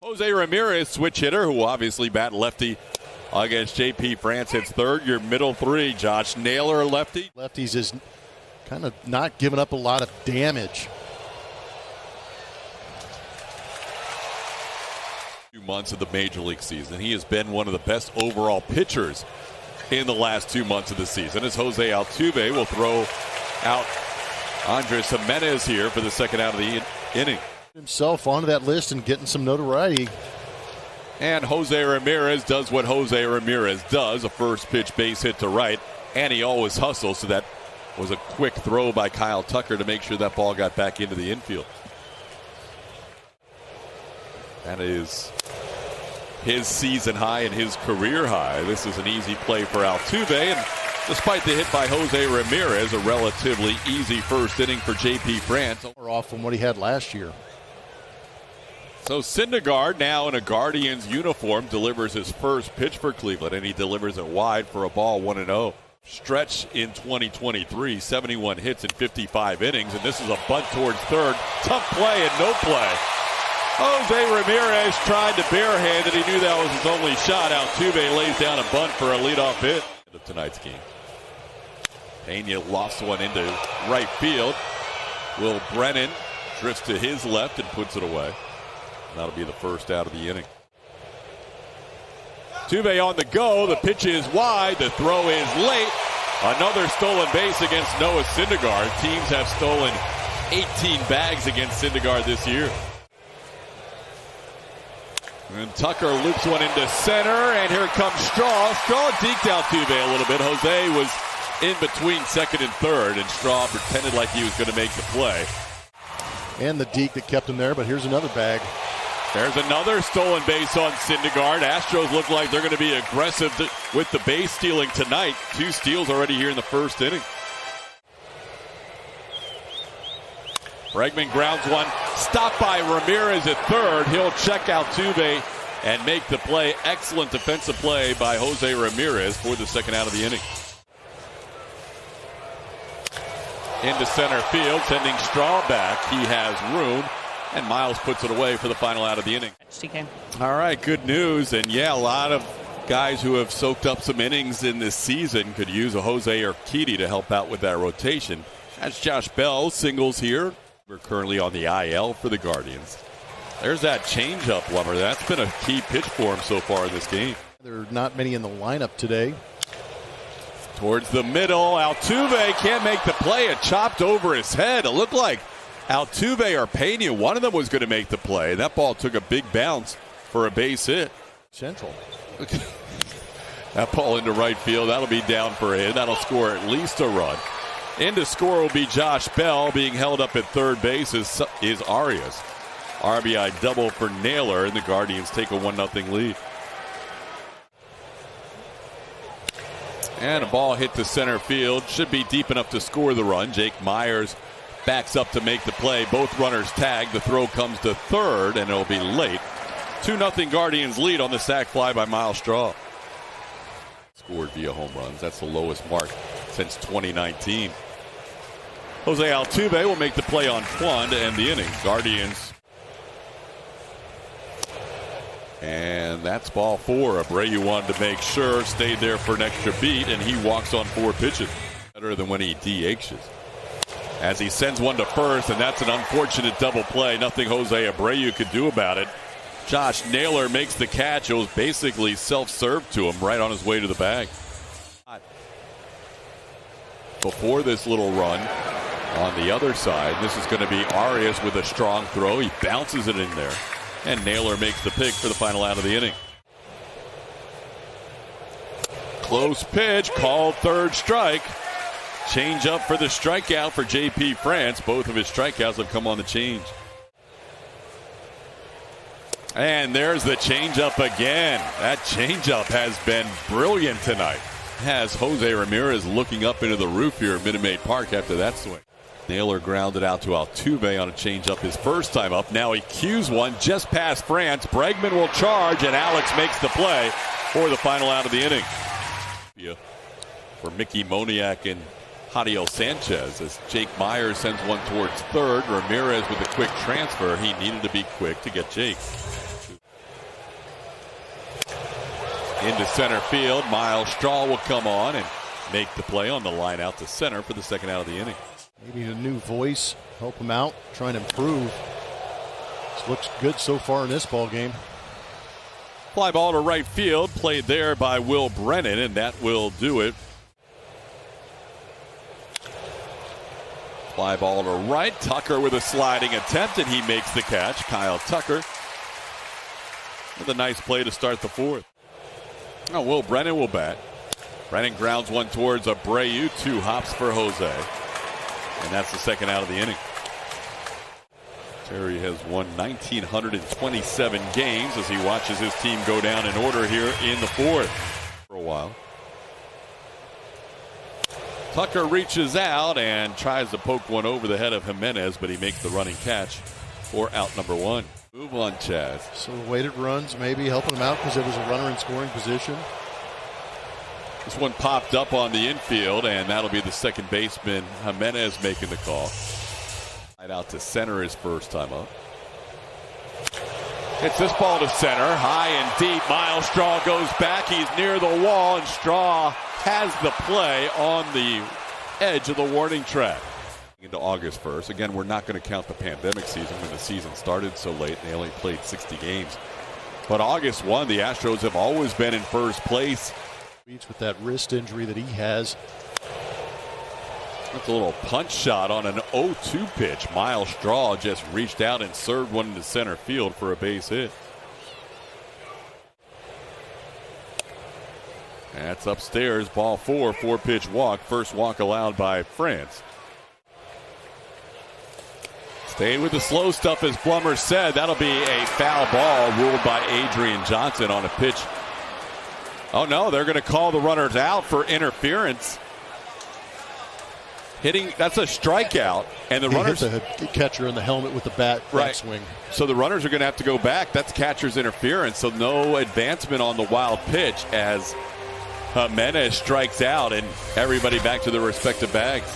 Jose Ramirez, switch hitter, who obviously bat lefty against J.P. France, hits third. Your middle three, Josh Naylor, lefty. Lefties is kind of not giving up a lot of damage. 2 months of the major league season, he has been one of the best overall pitchers in the last 2 months of the season, as Jose Altuve will throw out Andres Jimenez here for the second out of the inning. Himself onto that list and getting some notoriety. And Jose Ramirez does what Jose Ramirez does, a first pitch base hit to right, and he always hustles, so that was a quick throw by Kyle Tucker to make sure that ball got back into the infield. That is his season high and his career high. This is an easy play for Altuve, and despite the hit by Jose Ramirez, a relatively easy first inning for J.P. France. More off from what he had last year. So Syndergaard, now in a Guardians uniform, delivers his first pitch for Cleveland, and he delivers it wide for a ball, 1-0. Stretch in 2023, 71 hits in 55 innings, and this is a bunt towards third. Tough play and no play. Jose Ramirez tried to barehand it. He knew that was his only shot. Altuve lays down a bunt for a leadoff hit of tonight's game. Pena lofts one into right field. Will Brennan drifts to his left and puts it away. That'll be the first out of the inning. Altuve on the go. The pitch is wide. The throw is late. Another stolen base against Noah Syndergaard. Teams have stolen 18 bags against Syndergaard this year. And Tucker loops one into center, and here comes Straw. Straw deked Altuve a little bit. Jose was in between second and third, and Straw pretended like he was going to make the play. And the deke that kept him there, but here's another bag. There's another stolen base on Syndergaard. Astros look like they're going to be aggressive with the base stealing tonight. 2 steals already here in the first inning. Bregman grounds one. Stopped by Ramirez at third. He'll check Altuve and make the play. Excellent defensive play by Jose Ramirez for the second out of the inning. Into center field, sending Straw back. He has room. And Miles puts it away for the final out of the inning. All right, good news. And yeah, a lot of guys who have soaked up some innings in this season could use a Jose Urquidy to help out with that rotation. That's Josh Bell, singles here. We're currently on the IL for the Guardians. There's that changeup, Lumber. That's been a key pitch for him so far in this game. There are not many in the lineup today. Towards the middle, Altuve can't make the play. It chopped over his head. It looked like Altuve or Pena, one of them was going to make the play. That ball took a big bounce for a base hit. Central. That ball into right field. That'll be down for a hit. That'll score at least a run. In to score will be Josh Bell. Being held up at third base is Arias. RBI double for Naylor, and the Guardians take a 1-0 lead. And a ball hit to center field. Should be deep enough to score the run. Jake Myers backs up to make the play. Both runners tag. The throw comes to third, and it'll be late. 2-0 Guardians lead on the sac fly by Miles Straw. Scored via home runs. That's the lowest mark since 2019. Jose Altuve will make the play on Juan to end the inning. Guardians. And that's ball 4. Abreu wanted to make sure, stayed there for an extra beat, and he walks on 4 pitches. Better than when he DHs. As he sends one to first, and that's an unfortunate double play. Nothing Jose Abreu could do about it. Josh Naylor makes the catch. It was basically self-served to him right on his way to the bag. Before this little run on the other side, this is going to be Arias with a strong throw. He bounces it in there, and Naylor makes the pick for the final out of the inning. Close pitch, called third strike. Change up for the strikeout for J.P. France. Both of his strikeouts have come on the change. And there's the changeup again. That changeup has been brilliant tonight. Has Jose Ramirez looking up into the roof here at Minute Maid Park after that swing. Naylor grounded out to Altuve on a changeup his first time up. Now he cues one just past France. Bregman will charge, and Alex makes the play for the final out of the inning. For Mickey Moniak and Jadiel Sanchez as Jake Myers sends one towards third. Ramirez with a quick transfer. He needed to be quick to get Jake. Into center field. Miles Straw will come on and make the play on the line out to center for the second out of the inning. Maybe a new voice, help him out, trying to improve. This looks good so far in this ball game. Fly ball to right field, played there by Will Brennan, and that will do it. Fly ball to right. Tucker with a sliding attempt, and he makes the catch. Kyle Tucker with a nice play to start the fourth. Now Will Brennan will bat. Brennan grounds one towards Abreu. 2 hops for Jose. And that's the second out of the inning. Terry has won 1,927 games as he watches his team go down in order here in the fourth for a while. Tucker reaches out and tries to poke one over the head of Jimenez, but he makes the running catch for out number 1. Move on, Chaz. So weighted runs maybe helping him out because there was a runner in scoring position. This one popped up on the infield, and that'll be the second baseman Jimenez making the call. Right out to center his first time up. Hits this ball to center, high and deep. Miles Straw goes back. He's near the wall, and Straw has the play on the edge of the warning track. Into August 1st. Again, we're not going to count the pandemic season when the season started so late and they only played 60 games. But August 1, the Astros have always been in first place. With that wrist injury that he has. That's a little punch shot on an 0-2 pitch. Miles Straw just reached out and served one into center field for a base hit. That's upstairs. Ball 4, 4-pitch walk. First walk allowed by France. Stay with the slow stuff, as Plummer said. That'll be a foul ball ruled by Adrian Johnson on a pitch. Oh no, they're going to call the runners out for interference. Hitting, that's a strikeout, and the runners hit the catcher in the helmet with the bat swing. So the runners are going to have to go back. That's catcher's interference. So no advancement on the wild pitch as Jimenez strikes out, and everybody back to their respective bags.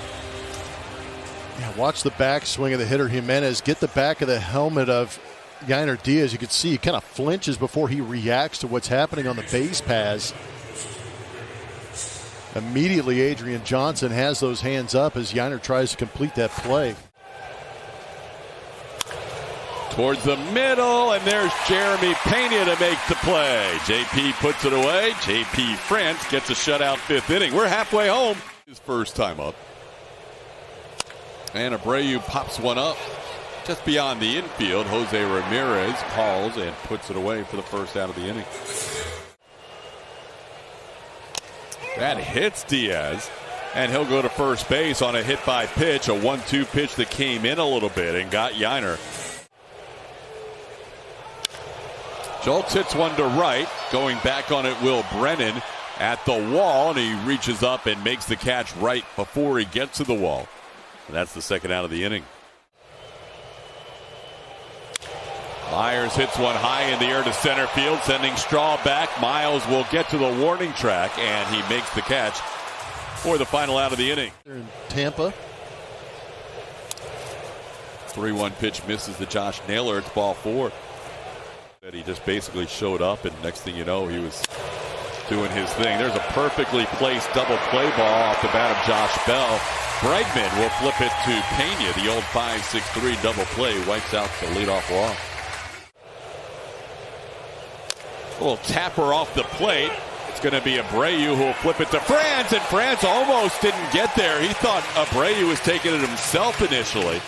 Yeah, watch the back swing of the hitter Jimenez get the back of the helmet of Yainer Diaz. You can see he kind of flinches before he reacts to what's happening on the base paths. Immediately, Adrian Johnson has those hands up as Yainer tries to complete that play. Towards the middle, and there's Jeremy Pena to make the play. JP puts it away. JP France gets a shutout 5th inning. We're halfway home. His first time up. And Abreu pops one up just beyond the infield. Jose Ramirez calls and puts it away for the first out of the inning. That hits Diaz, and he'll go to first base on a hit by pitch, a 1-2 pitch that came in a little bit and got Yainer. Schultz hits one to right. Going back on it, Will Brennan at the wall, and he reaches up and makes the catch right before he gets to the wall. And that's the second out of the inning. Myers hits one high in the air to center field, sending Straw back. Miles will get to the warning track, and he makes the catch for the final out of the inning. They're in Tampa. 3-1 pitch misses to Josh Naylor. It's ball 4. That he just basically showed up, and next thing you know, he was doing his thing. There's a perfectly placed double play ball off the bat of Josh Bell. Bregman will flip it to Pena. The old 5-6-3 double play wipes out the leadoff walk. A little tapper off the plate. It's going to be Abreu who will flip it to France, and France almost didn't get there. He thought Abreu was taking it himself initially.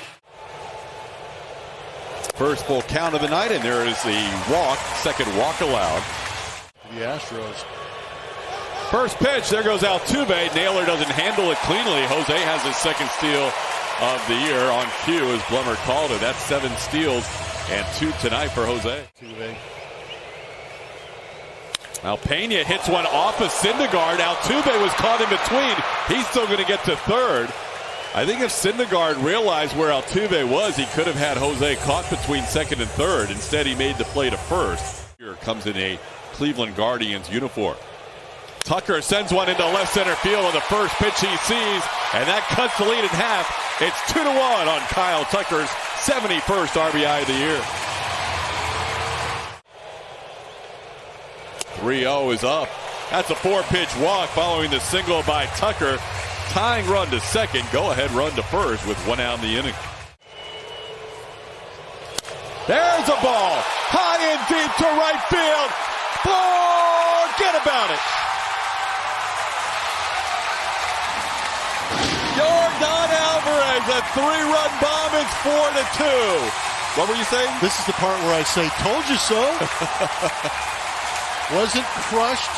First full count of the night, and there is the walk, second walk allowed. The Astros. First pitch, there goes Altuve. Naylor doesn't handle it cleanly. Jose has his second steal of the year on cue, as Blummer called it. That's 7 steals and 2 tonight for Jose. Altuve. Now Pena hits one off of Syndergaard. Altuve was caught in between. He's still going to get to third. I think if Syndergaard realized where Altuve was, he could have had Jose caught between second and third. Instead, he made the play to first. Here comes in a Cleveland Guardians uniform. Tucker sends one into left center field on the first pitch he sees, and that cuts the lead in half. It's 2-1 on Kyle Tucker's 71st RBI of the year. 3-0 is up. That's a 4-pitch walk following the single by Tucker. Tying run to second, go-ahead run to first with 1 out in the inning. There's a ball, high and deep to right field. Forget about it. Yordan Alvarez, a 3-run bomb. It's 4-2. What were you saying? This is the part where I say, told you so. Wasn't crushed,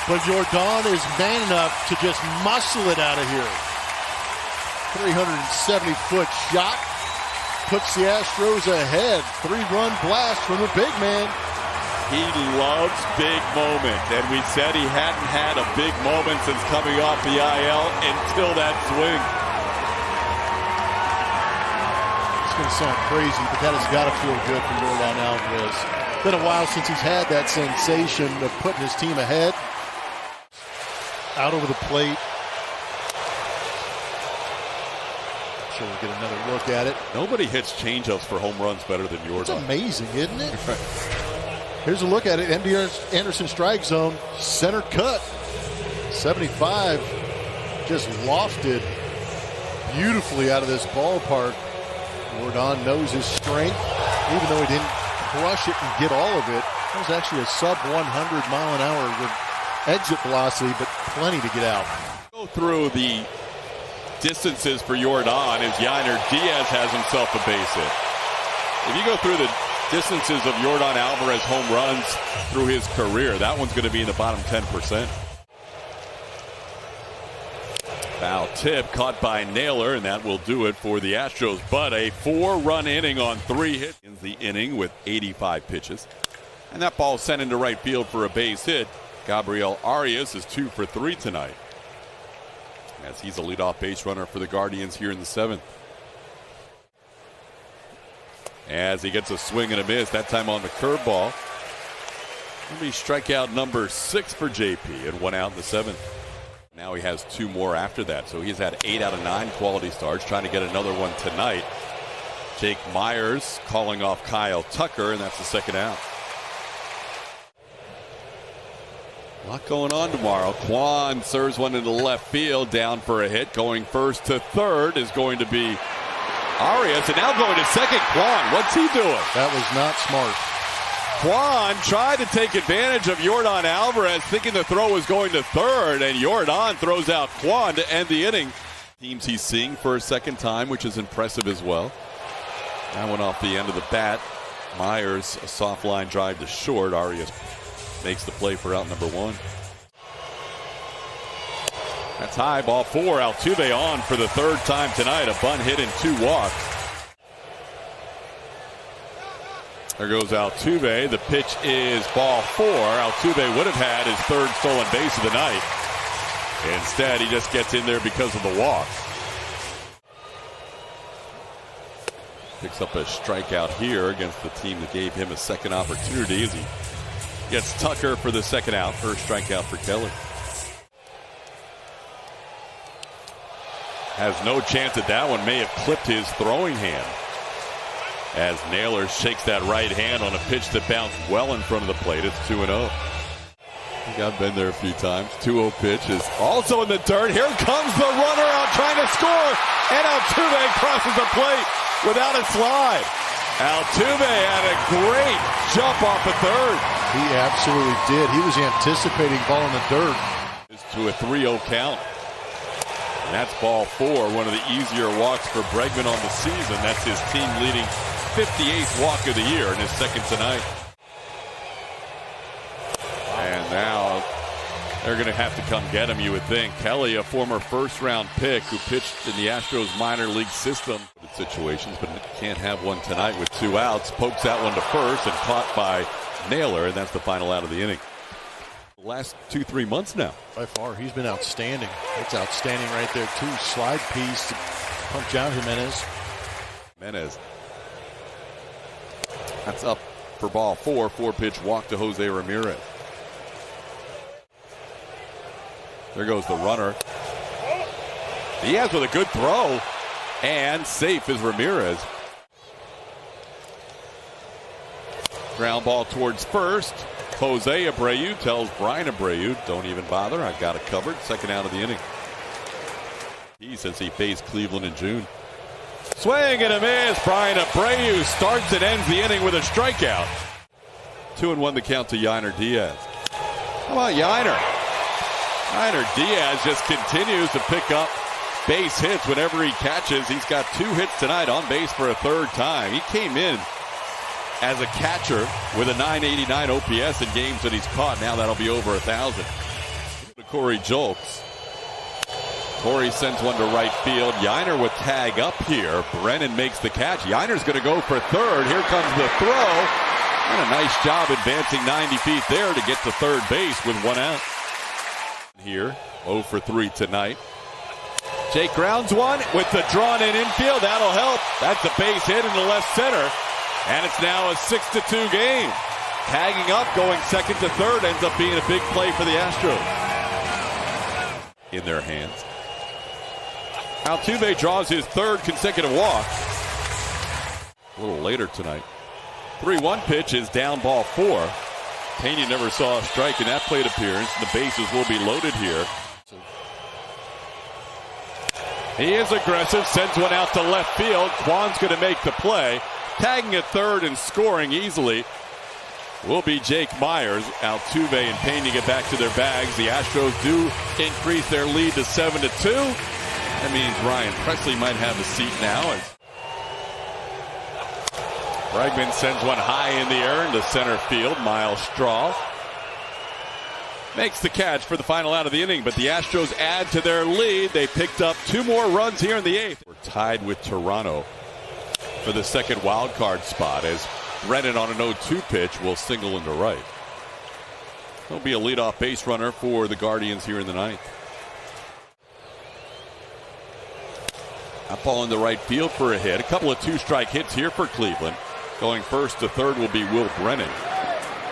but Yordan is man enough to just muscle it out of here. 370-foot shot puts the Astros ahead. 3-run blast from the big man. He loves big moments, and we said he hadn't had a big moment since coming off the IL until that swing. It's going to sound crazy, but that has got to feel good for Yordan Alvarez. Been a while since he's had that sensation of putting his team ahead. Out over the plate. Sure, we'll get another look at it. Nobody hits changeups for home runs better than Yordan. It's amazing, isn't it? Here's a look at it. MD Anderson strike zone, center cut. 75, just lofted beautifully out of this ballpark. Yordan knows his strength, even though he didn't crush it and get all of it. That was actually a sub 100 mile an hour exit velocity, but plenty to get out. Go through the distances for Yordan as Yainer Diaz has himself a base hit. If you go through the distances of Yordan Alvarez home runs through his career, that one's going to be in the bottom 10%. Foul tip caught by Naylor, and that will do it for the Astros. But a 4-run inning on 3 hits in the inning with 85 pitches. And that ball sent into right field for a base hit. Gabriel Arias is 2 for 3 tonight, as he's a leadoff base runner for the Guardians here in the 7th. As he gets a swing and a miss, that time on the curveball. It'll be strikeout number 6 for JP and 1 out in the 7th. Now he has 2 more after that, so he's had 8 out of 9 quality starts, trying to get another one tonight. Jake Myers calling off Kyle Tucker, and that's the 2nd out. A lot going on tomorrow. Kwan serves one into left field, down for a hit. Going first to third is going to be Arias, and now going to second. Kwan, what's he doing? That was not smart. Kwan tried to take advantage of Yordan Alvarez, thinking the throw was going to third, and Yordan throws out Kwan to end the inning. Teams he's seeing for a second time, which is impressive as well. That one off the end of the bat. Myers, a soft line drive to short. Arias makes the play for out number 1. That's high, ball 4. Altuve on for the 3rd time tonight. A bunt hit and 2 walks. There goes Altuve. The pitch is ball 4. Altuve would have had his 3rd stolen base of the night. Instead, he just gets in there because of the walk. Picks up a strikeout here against the team that gave him a second opportunity as he gets Tucker for the 2nd out. First strikeout for Kelly. Has no chance at that one. May have clipped his throwing hand. As Naylor shakes that right hand on a pitch that bounced well in front of the plate. It's 2-0. I think I've been there a few times. 2-0 pitch is also in the dirt. Here comes the runner out trying to score. And Altuve crosses the plate without a slide. Altuve had a great jump off the third. He absolutely did. He was anticipating ball in the dirt. It's to a 3-0 count. And that's ball 4, one of the easier walks for Bregman on the season. That's his team leading 58th walk of the year and his 2nd tonight. And now they're going to have to come get him, you would think. Kelly, a former 1st-round pick who pitched in the Astros minor league system. Situations, but can't have one tonight with 2 outs. Pokes that one to first and caught by Naylor, and that's the final out of the inning. The last 2-3 months now. By far, he's been outstanding. It's outstanding right there, too. Slide piece to punch out Jimenez. That's up for ball 4. 4-pitch walk to Jose Ramirez. There goes the runner. Diaz with a good throw. And safe is Ramirez. Ground ball towards first. Jose Abreu tells Brian Abreu, don't even bother, I've got it covered. Second out of the inning. He says he faced Cleveland in June. Swing and a miss. Brian Abreu starts and ends the inning with a strikeout. 2-1 the count to Yainer Diaz. How about Yainer? Yainer Diaz just continues to pick up base hits whenever he catches. He's got 2 hits tonight, on base for a 3rd time. He came in as a catcher with a 989 OPS in games that he's caught. Now that'll be over 1,000. To Corey Julks. Corey sends one to right field. Yainer with tag up here. Brennan makes the catch. Yainer's going to go for 3rd. Here comes the throw. And a nice job advancing 90 feet there to get to 3rd base with 1 out. Here, 0 for 3 tonight. Jake grounds one with the drawn in infield. That'll help. That's a base hit in the left center. And it's now a 6-2 game. Tagging up, going 2nd to 3rd, ends up being a big play for the Astros. In their hands. Altuve draws his 3rd consecutive walk. A little later tonight. 3-1 pitch is down, ball 4. Pena never saw a strike in that plate appearance. The bases will be loaded here. He is aggressive, sends one out to left field. Kwan's going to make the play. Tagging at 3rd and scoring easily will be Jake Myers. Altuve and Pena get back to their bags. The Astros do increase their lead to 7-2. That means Ryan Presley might have a seat now. As Bregman sends one high in the air into center field. Miles Straw makes the catch for the final out of the inning, but the Astros add to their lead. They picked up 2 more runs here in the 8th. We're tied with Toronto for the 2nd wild card spot, as Brennan on an 0-2 pitch will single into right. He'll be a leadoff base runner for the Guardians here in the 9th. That ball in the right field for a hit. A couple of 2-strike hits here for Cleveland. Going 1st to 3rd will be Will Brennan.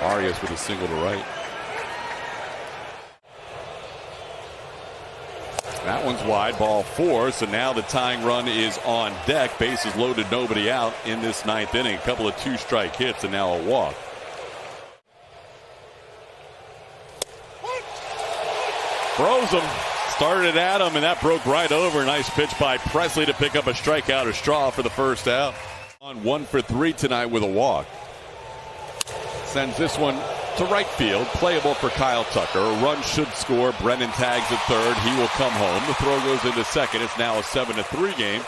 Arias with a single to right. That one's wide, ball 4. So now the tying run is on deck. Bases loaded, nobody out in this 9th inning. A couple of 2-strike hits and now a walk. Throws him. Started at him, and that broke right over. Nice pitch by Presley to pick up a strikeout or Straw for the 1st out. On 1 for 3 tonight with a walk. Sends this one to right field. Playable for Kyle Tucker. A run should score. Brennan tags at 3rd. He will come home. The throw goes into 2nd. It's now a 7-3 game.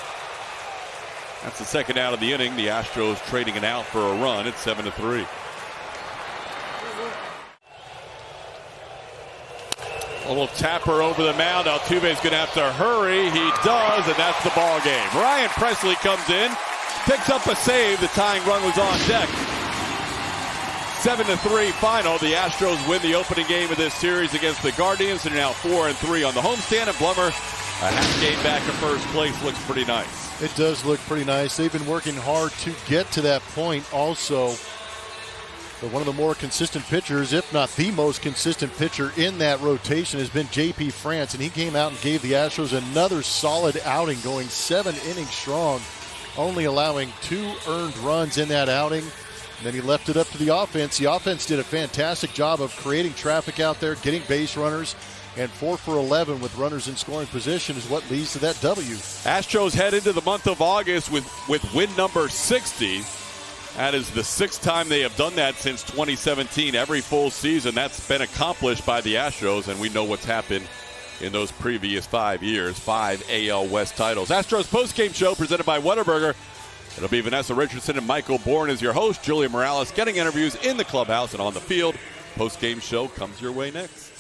That's the 2nd out of the inning. The Astros trading it out for a run. It's 7-3. A little tapper over the mound. Altuve's going to have to hurry. He does, and that's the ball game. Ryan Presley comes in, picks up a save. The tying run was on deck. 7-3 final. The Astros win the opening game of this series against the Guardians. They're now 4-3 on the homestand. And Blummer, a half game back in 1st place, looks pretty nice. It does look pretty nice. They've been working hard to get to that point also. But one of the more consistent pitchers, if not the most consistent pitcher in that rotation, has been J.P. France. And he came out and gave the Astros another solid outing, going 7 innings strong, only allowing 2 earned runs in that outing. And then he left it up to the offense. The offense did a fantastic job of creating traffic out there, getting base runners. And 4 for 11 with runners in scoring position is what leads to that W. Astros head into the month of August with win number 60. That is the 6th time they have done that since 2017. Every full season that's been accomplished by the Astros, and we know what's happened in those previous 5 years. 5 AL West titles. Astros postgame show presented by Whataburger. It'll be Vanessa Richardson and Michael Bourne as your host. Julia Morales getting interviews in the clubhouse and on the field. Postgame show comes your way next.